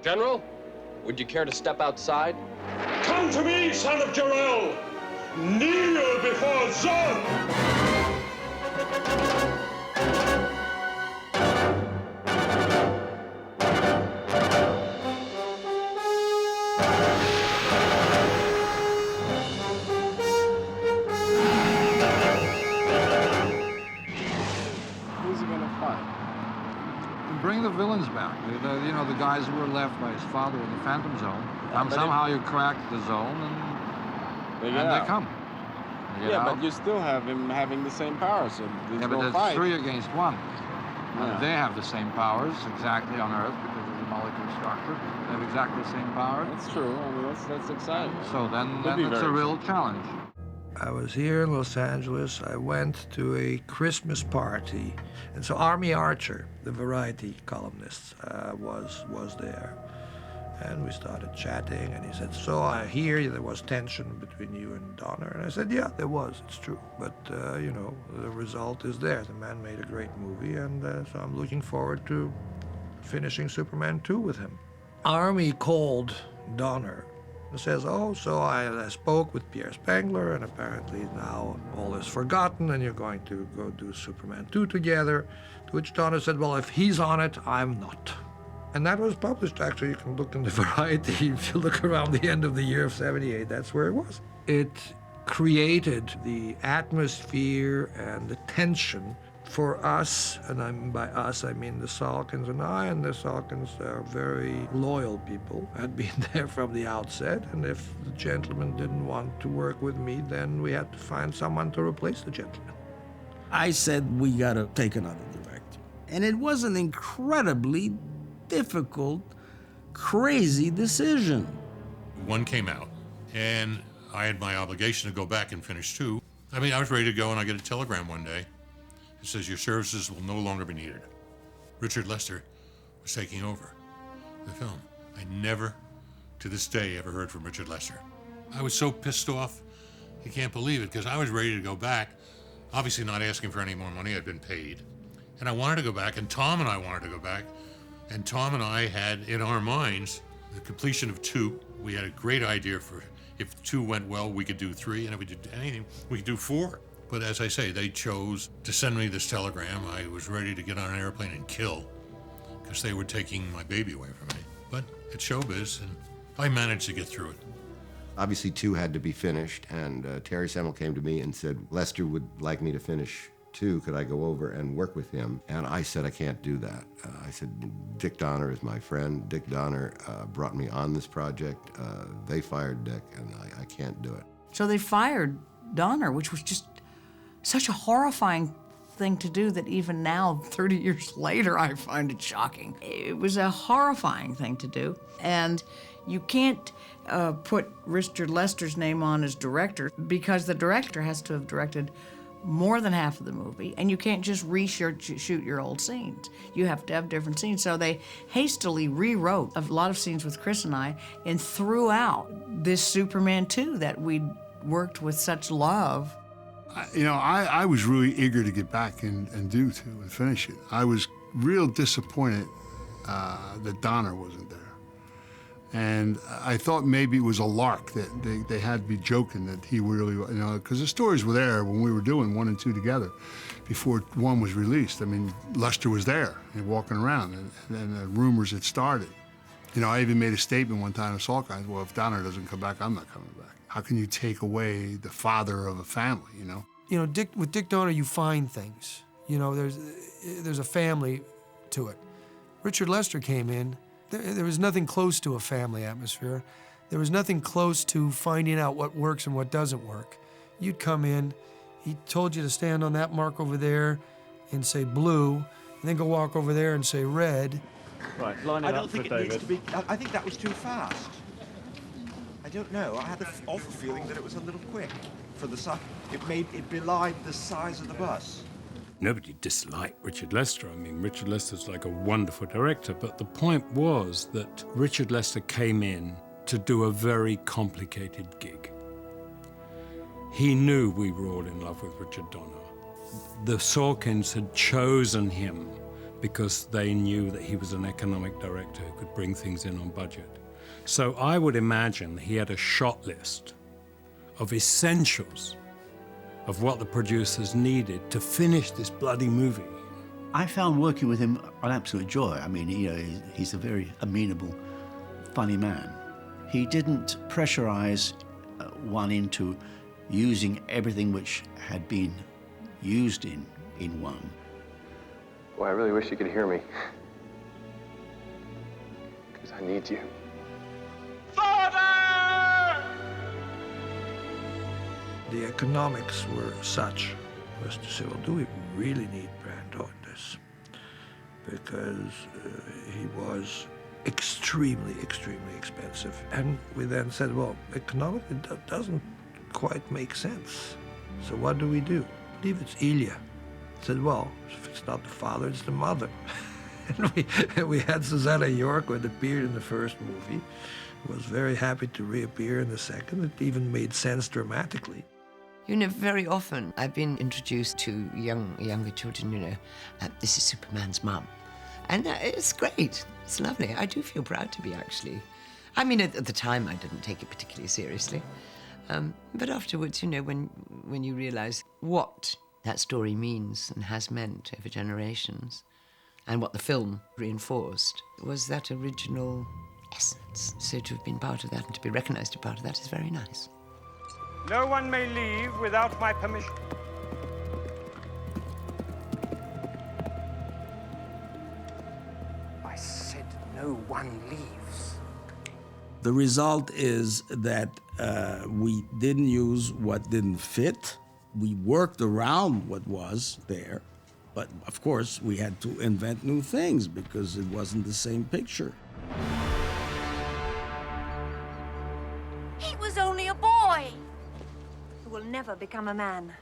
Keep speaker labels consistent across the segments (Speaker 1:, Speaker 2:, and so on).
Speaker 1: General, would you care to step outside?
Speaker 2: Come to me, son of Jarrell! Kneel before Zod!
Speaker 3: Who's he gonna fight?
Speaker 4: Bring the villains back. You know, the guys who were left by his father in the Phantom Zone. Somehow you crack the zone and they come.
Speaker 3: Yeah, but you still have him having the same powers, so there's
Speaker 4: yeah, but
Speaker 3: no
Speaker 4: there's
Speaker 3: fight.
Speaker 4: 3 against 1.
Speaker 3: Yeah.
Speaker 4: They have the same powers exactly on Earth because of the molecular structure. They have exactly the same power.
Speaker 3: That's true. I mean, that's exciting.
Speaker 4: So then it's a real challenge. I was here in Los Angeles. I went to a Christmas party. And so Army Archer, the variety columnist, was there. And we started chatting, and he said, so I hear there was tension between you and Donner. And I said, yeah, there was, it's true. But, you know, the result is there. The man made a great movie, and so I'm looking forward to finishing Superman 2 with him. Army called Donner and says, oh, so I spoke with Pierre Spengler, and apparently now all is forgotten, and you're going to go do Superman 2 together. To which Donner said, well, if he's on it, I'm not. And that was published, actually. You can look in the Variety. If you look around the end of the year of '78, that's where it was. It created the atmosphere and the tension for us, and by us I mean the Salkins and I, and the Salkins are very loyal people, had been there from the outset, and if the gentleman didn't want to work with me, then we had to find someone to replace the gentleman.
Speaker 5: I said, we gotta take another director. And it was an incredibly difficult, crazy decision.
Speaker 6: 1 came out, and I had my obligation to go back and finish 2. I mean, I was ready to go, and I get a telegram one day. It says, your services will no longer be needed. Richard Lester was taking over the film. I never, to this day, ever heard from Richard Lester. I was so pissed off, you can't believe it, because I was ready to go back, obviously not asking for any more money. I'd been paid. And I wanted to go back, and Tom and I wanted to go back. And Tom and I had in our minds the completion of 2. We had a great idea for if 2 went well, we could do 3, and if we did anything, we could do 4. But as I say, they chose to send me this telegram. I was ready to get on an airplane and kill because they were taking my baby away from me. But it's showbiz, and I managed to get through it.
Speaker 7: Obviously, 2 had to be finished, and Terry Semel came to me and said, Lester would like me to finish 2, could I go over and work with him? And I said, I can't do that. I said, Dick Donner is my friend. Dick Donner brought me on this project. They fired Dick, and I can't do it.
Speaker 8: So they fired Donner, which was just such a horrifying thing to do that even now, 30 years later, I find it shocking. It was a horrifying thing to do. And you can't put Richard Lester's name on as director because the director has to have directed more than half of the movie, and you can't just shoot your old scenes. You have to have different scenes. So they hastily rewrote a lot of scenes with Chris and I and threw out this Superman 2 that we'd worked with such love.
Speaker 9: I was really eager to get back and do 2 and finish it. I was real disappointed that Donner wasn't there. And I thought maybe it was a lark, that they had to be joking that he really, because the stories were there when we were doing 1 and 2 together before 1 was released. I mean, Lester was there and walking around, and the rumors had started. I even made a statement one time to Salk, well, if Donner doesn't come back, I'm not coming back. How can you take away the father of a family,
Speaker 10: with Dick Donner, you find things. There's a family to it. Richard Lester came in. There was nothing close to a family atmosphere. There was nothing close to finding out what works and what doesn't work. You'd come in, he told you to stand on that mark over there and say blue, and then go walk over there and say red.
Speaker 11: Right, line it up for David. I don't think it needs to be, I think that was too fast. I don't know, I had an awful feeling that it was a little quick for the size. It belied the size of the bus.
Speaker 12: Nobody disliked Richard Lester. I mean, Richard Lester's like a wonderful director, but the point was that Richard Lester came in to do a very complicated gig. He knew we were all in love with Richard Donner. The Salkins had chosen him because they knew that he was an economic director who could bring things in on budget. So I would imagine he had a shot list of essentials of what the producers needed to finish this bloody movie.
Speaker 13: I found working with him an absolute joy. I mean, he's a very amenable, funny man. He didn't pressurize one into using everything which had been used in one.
Speaker 14: Well, I really wish you could hear me. Because I need you.
Speaker 2: Father!
Speaker 4: The economics were such as to say, well, do we really need Brando in this? Because he was extremely, extremely expensive. And we then said, well, economically, that doesn't quite make sense. So what do we do? I believe it's Ilya. Said, well, if it's not the father, it's the mother. and we had Susanna York, who had appeared in the first movie, was very happy to reappear in the second. It even made sense dramatically.
Speaker 15: You know, very often I've been introduced to younger children, you know, this is Superman's mum. And it's great. It's lovely. I do feel proud to be, actually. I mean, at the time, I didn't take it particularly seriously. But afterwards, you know, when you realize what that story means and has meant over generations, and what the film reinforced, was that original essence. So to have been part of that and to be recognized as part of that is very nice.
Speaker 16: No one may leave without my permission.
Speaker 11: I said no one leaves.
Speaker 5: The result is that we didn't use what didn't fit. We worked around what was there, but of course we had to invent new things because it wasn't the same picture.
Speaker 17: He was only a boy who will never become a man.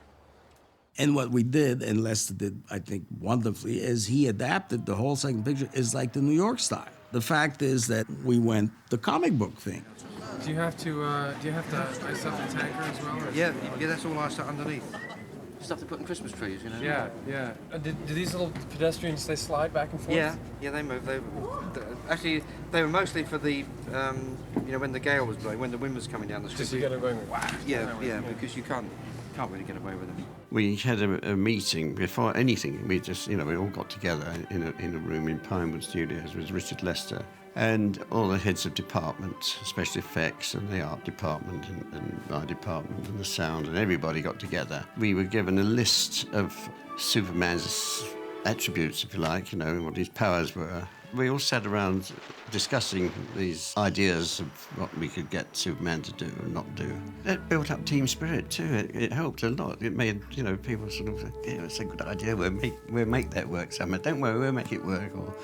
Speaker 5: And what we did, and Lester did, I think, wonderfully, is he adapted the whole second picture is like the New York style. The fact is that we went the comic book thing.
Speaker 18: Do you have to ice up the tanker as well?
Speaker 11: Yeah, that's all iced up underneath. Stuff to put in Christmas trees, you know?
Speaker 18: Yeah, yeah. Do these little pedestrians, they slide back and forth?
Speaker 11: Yeah, they move. Actually, they were mostly for the, you know, when the gale was blowing, when the wind was coming down the street.
Speaker 18: Just to get them going, wow.
Speaker 11: Yeah, because you can't really get away with them.
Speaker 19: We had a meeting before anything. We just, you know, we all got together in a room in Pinewood Studios with Richard Lester and all the heads of departments, special effects and the art department and my department and the sound, and everybody got together. We were given a list of Superman's attributes, if you like, you know, what his powers were. We all sat around discussing these ideas of what we could get Superman to do and not do. It built up team spirit too. It helped a lot. It made, you know, people sort of, yeah, it's a good idea. We'll make that work somehow. Don't worry, we'll make it work. Or,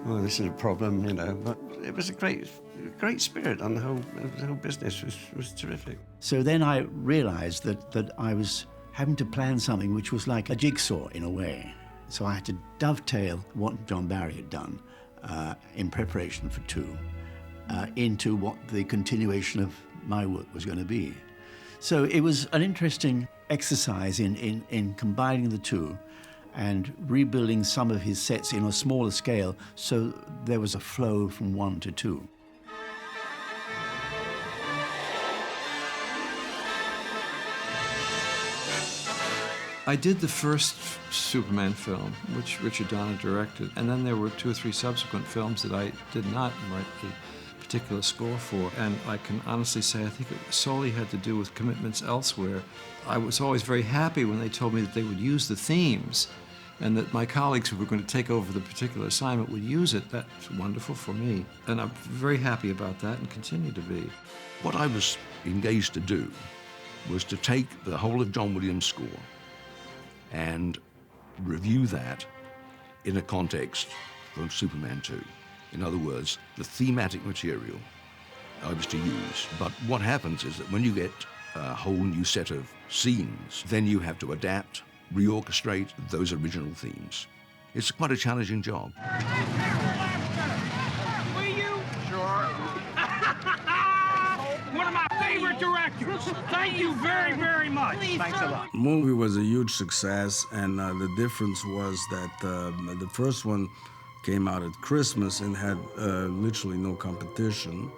Speaker 19: oh, this is a problem, you know. But it was a great spirit on the whole business. Was terrific.
Speaker 13: So then I realized that I was having to plan something which was like a jigsaw in a way. So I had to dovetail what John Barry had done in preparation for 2 into what the continuation of my work was going to be. So it was an interesting exercise in combining the two and rebuilding some of his sets in a smaller scale so there was a flow from 1 to 2.
Speaker 20: I did the first Superman film, which Richard Donner directed, and then there were 2 or 3 subsequent films that I did not write the particular score for, and I can honestly say I think it solely had to do with commitments elsewhere. I was always very happy when they told me that they would use the themes and that my colleagues who were going to take over the particular assignment would use it. That's wonderful for me, and I'm very happy about that and continue to be.
Speaker 21: What I was engaged to do was to take the whole of John Williams' score and review that in a context from Superman 2. In other words, the thematic material I was to use. But what happens is that when you get a whole new set of scenes, then you have to adapt, reorchestrate those original themes. It's quite a challenging job.
Speaker 16: Were you? Sure. One of my favorite directors.
Speaker 1: Thank you very, very much. Thanks a lot.
Speaker 5: The movie was a huge success, and the difference was that the first one came out at Christmas and had literally no competition.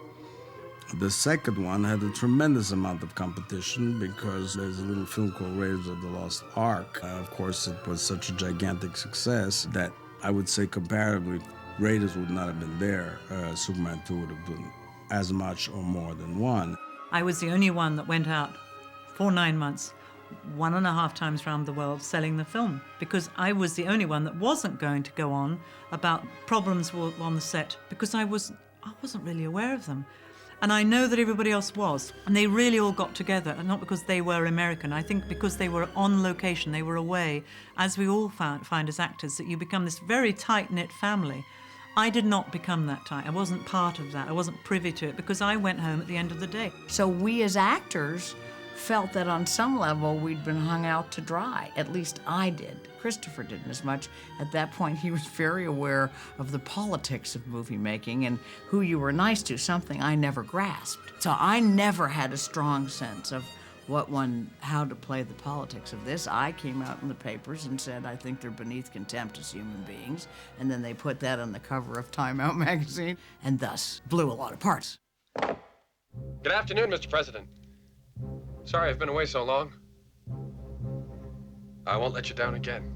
Speaker 5: The second one had a tremendous amount of competition because there's a little film called Raiders of the Lost Ark. Of course, it was such a gigantic success that I would say comparatively, Raiders would not have been there. Superman 2 would have been as much or more than one.
Speaker 22: I was the only one that went out for 9 months, 1.5 times around the world selling the film, because I was the only one that wasn't going to go on about problems on the set, because I wasn't really aware of them. And I know that everybody else was. And they really all got together, and not because they were American. I think because they were on location, they were away, as we all find as actors, that you become this very tight-knit family. I did not become that tight. I wasn't part of that. I wasn't privy to it because I went home at the end of the day.
Speaker 8: So we as actors felt that on some level we'd been hung out to dry. At least I did. Christopher didn't as much. At that point, he was very aware of the politics of movie making and who you were nice to, something I never grasped. So I never had a strong sense of how to play the politics of this. I came out in the papers and said, I think they're beneath contempt as human beings. And then they put that on the cover of Time Out magazine and thus blew a lot of parts.
Speaker 14: Good afternoon, Mr. President. Sorry I've been away so long. I won't let you down again.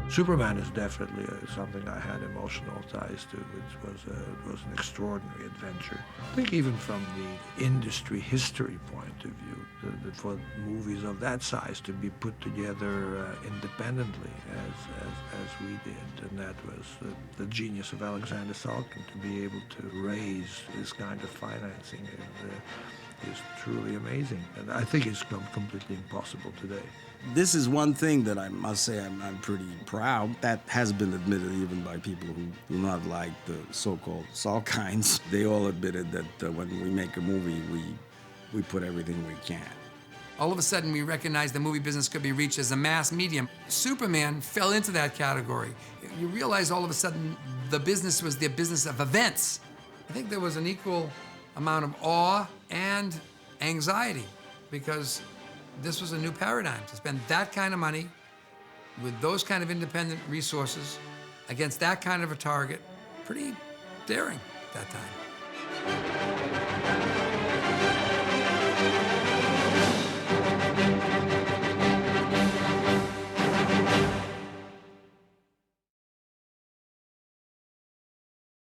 Speaker 4: Superman is definitely something I had emotional ties to. It was an extraordinary adventure. I think even from the industry history point of view, for movies of that size to be put together independently as we did, and that was the genius of Alexander Salkind, to be able to raise this kind of financing is truly amazing. And I think it's completely impossible today.
Speaker 5: This is one thing that I must say I'm pretty proud. That has been admitted even by people who do not like the so-called Salkinds. They all admitted that when we make a movie, we put everything we can.
Speaker 10: All of a sudden, we recognized the movie business could be reached as a mass medium. Superman fell into that category. You realize all of a sudden the business was the business of events. I think there was an equal amount of awe and anxiety because this was a new paradigm. To spend that kind of money with those kind of independent resources against that kind of a target, pretty daring at that time.